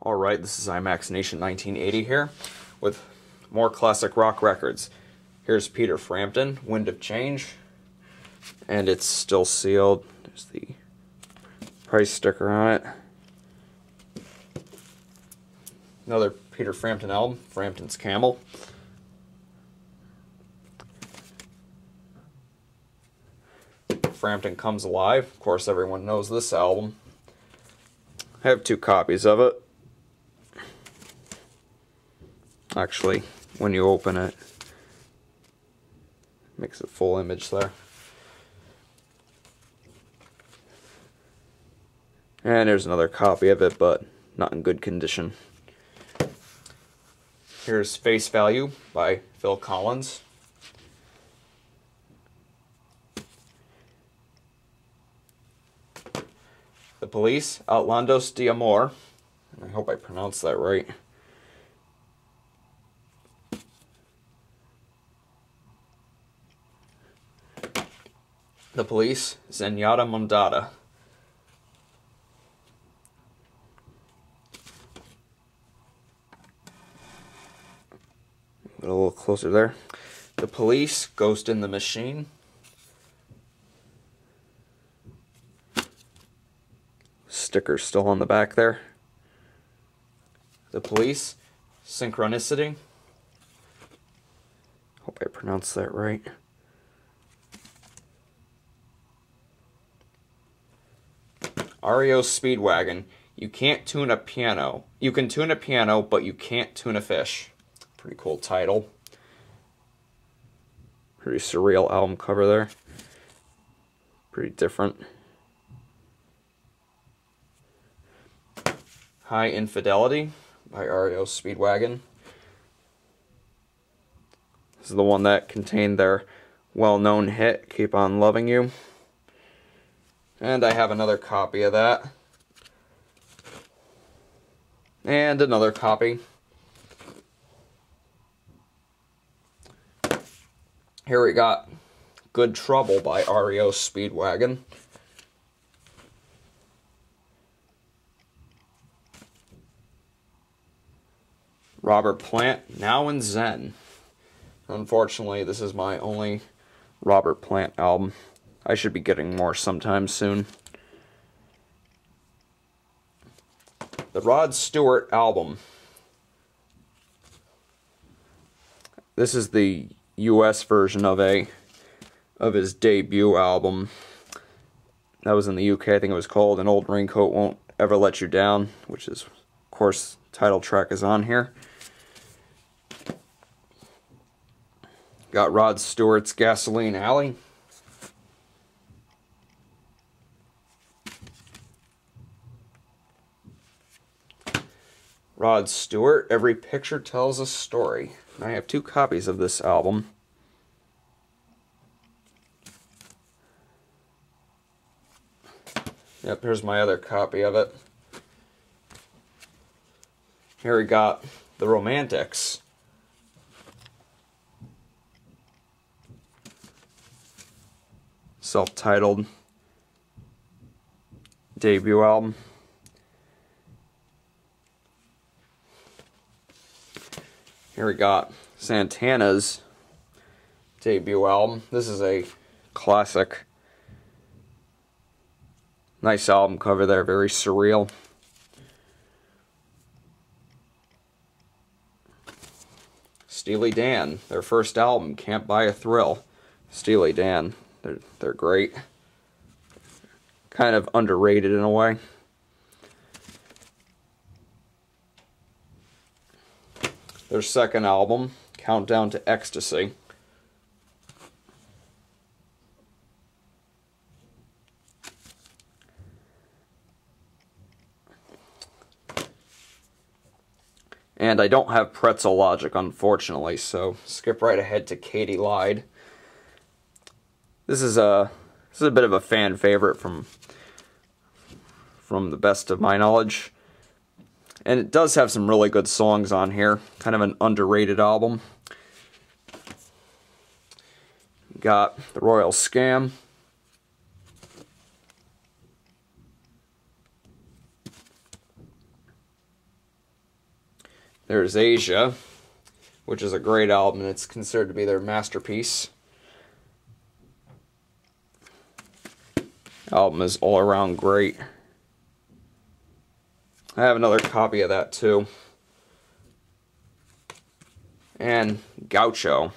Alright, this is IMAX Nation 1980 here with more classic rock records. Here's Peter Frampton, Wind of Change, and it's still sealed. There's the price sticker on it. Another Peter Frampton album, Frampton's Camel. Frampton Comes Alive. Of course, everyone knows this album. I have 2 copies of it. Actually, when you open it, makes a full image there. And there's another copy of it, but not in good condition. Here's Face Value by Phil Collins. The Police, Outlandos de Amor. I hope I pronounced that right. The Police, Zenyatta Mondatta. Get a little closer there. The Police, Ghost in the Machine. Sticker still on the back there. The Police, Synchronicity. Hope I pronounced that right. REO Speedwagon. You can't tune a piano. You can tune a piano, but you can't tune a fish. Pretty cool title. Pretty surreal album cover there. Pretty different. High Infidelity by REO Speedwagon. This is the one that contained their well-known hit, Keep On Loving You. And I have another copy of that. And another copy. Here we got Good Trouble by REO Speedwagon. Robert Plant, Now and Zen. Unfortunately, this is my only Robert Plant album. I should be getting more sometime soon. The Rod Stewart album. This is the US version of his debut album. That was in the UK. I think it was called An Old Raincoat Won't Ever Let You Down, which is, of course, title track is on here. Got Rod Stewart's Gasoline Alley. Rod Stewart, Every Picture Tells a Story. I have 2 copies of this album. Yep, here's my other copy of it. Here we got The Romantics. Self-titled debut album. Here we got Santana's debut album. This is a classic. Nice album cover there, very surreal. Steely Dan, their first album, Can't Buy a Thrill. Steely Dan, they're great. Kind of underrated in a way. Their second album, Countdown to Ecstasy. And I don't have Pretzel Logic, unfortunately, so skip right ahead to Katy Lied. This is a bit of a fan favorite from the best of my knowledge. And it does have some really good songs on here. Kind of an underrated album. Got The Royal Scam. There's Asia, which is a great album, and it's considered to be their masterpiece. Album is all around great. I have another copy of that too. And Gaucho.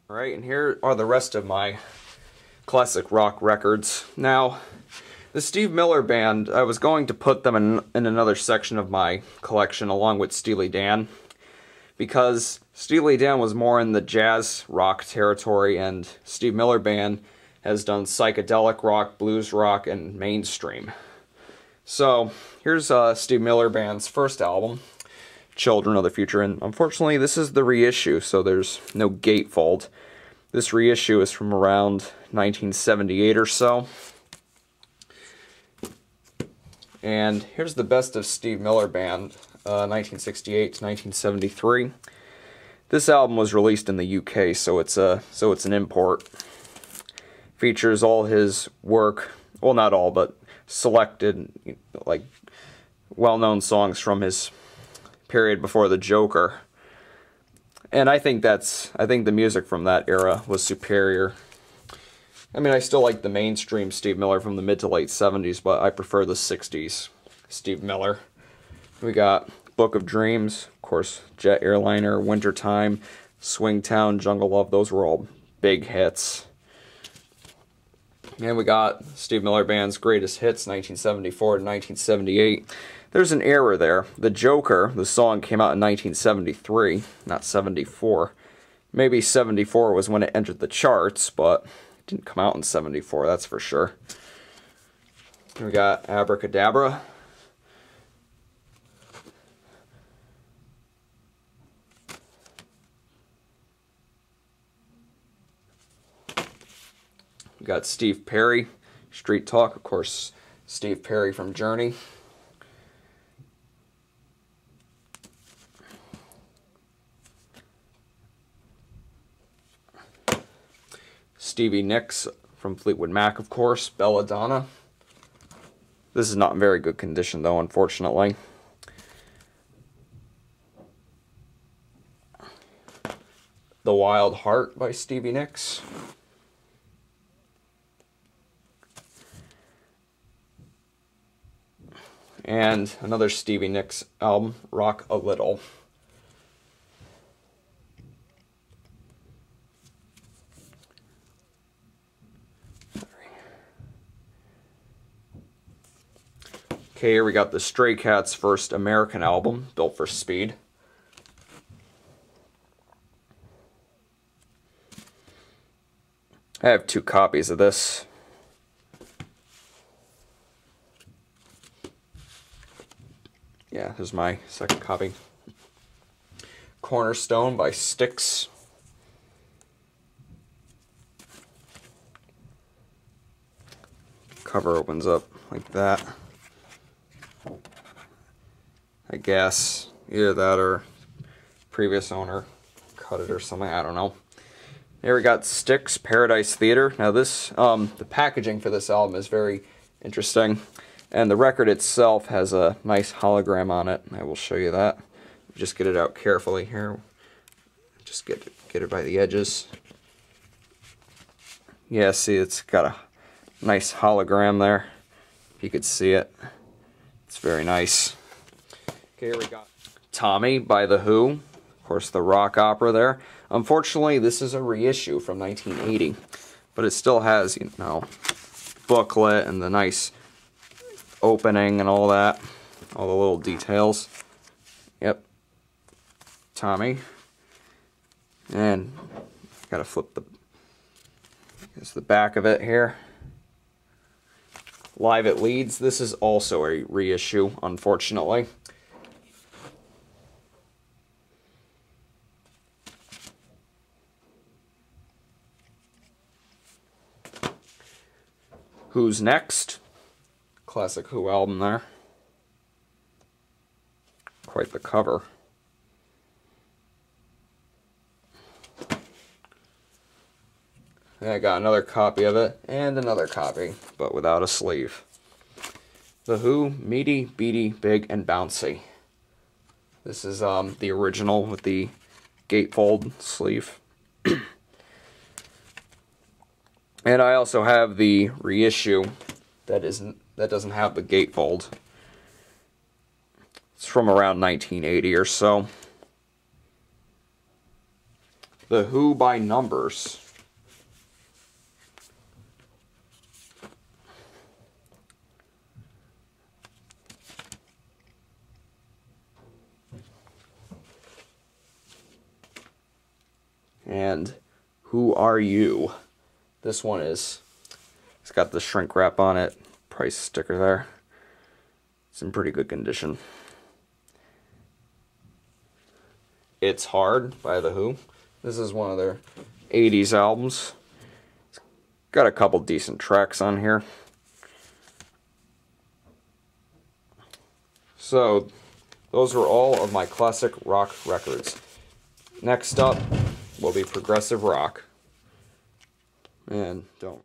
Alright, and here are the rest of my classic rock records. Now, the Steve Miller Band, I was going to put them in another section of my collection along with Steely Dan, because Steely Dan was more in the jazz rock territory, and Steve Miller Band has done psychedelic rock, blues rock, and mainstream. So, here's Steve Miller Band's first album, Children of the Future, and unfortunately this is the reissue, so there's no gatefold. This reissue is from around 1978 or so. And here's the best of Steve Miller Band, 1968 to 1973. This album was released in the UK, so it's an import. Features all his work, well, not all, but selected, like, well-known songs from his period before the Joker. And I think the music from that era was superior. I mean, I still like the mainstream Steve Miller from the mid to late 70s, but I prefer the 60s Steve Miller. We got Book of Dreams, of course, Jet Airliner, Wintertime, Swingtown, Jungle Love, those were all big hits. And we got Steve Miller Band's greatest hits, 1974 to 1978. There's an error there. The Joker, the song, came out in 1973, not 74. Maybe 74 was when it entered the charts, but it didn't come out in 74, that's for sure. We got Abracadabra. We got Steve Perry, Street Talk, of course, Steve Perry from Journey. Stevie Nicks from Fleetwood Mac, of course, Belladonna. This is not in very good condition, though, unfortunately. The Wild Heart by Stevie Nicks. And another Stevie Nicks album, Rock a Little. Okay, here we got the Stray Cats' first American album, Built for Speed. I have 2 copies of this. Yeah, here's my second copy. Cornerstone by Styx. Cover opens up like that. I guess either that or previous owner cut it or something, I don't know. Here we got Styx, Paradise Theater. Now this, the packaging for this album is very interesting, and the record itself has a nice hologram on it. I will show you that. Just get it out carefully here. Just get it by the edges. Yeah, see, it's got a nice hologram there. If you could see it, it's very nice. Okay, here we got Tommy by The Who. Of course, the rock opera there. Unfortunately, this is a reissue from 1980, but it still has, you know, booklet and the nice opening and all that, all the little details. Yep, Tommy. And gotta flip the back of it here. Live at Leeds. This is also a reissue, unfortunately. Who's Next? Classic Who album there. Quite the cover. And I got another copy of it, and another copy, but without a sleeve. The Who, Meaty, Beady, Big, and Bouncy. This is the original with the gatefold sleeve. And I also have the reissue that doesn't have the gatefold. It's from around 1980 or so. The Who by Numbers. And Who Are You? This one it's got the shrink wrap on it, price sticker there. It's in pretty good condition. It's Hard by The Who. This is one of their 80s albums. It's got a couple decent tracks on here. So, those are all of my classic rock records. Next up will be progressive rock. And don't.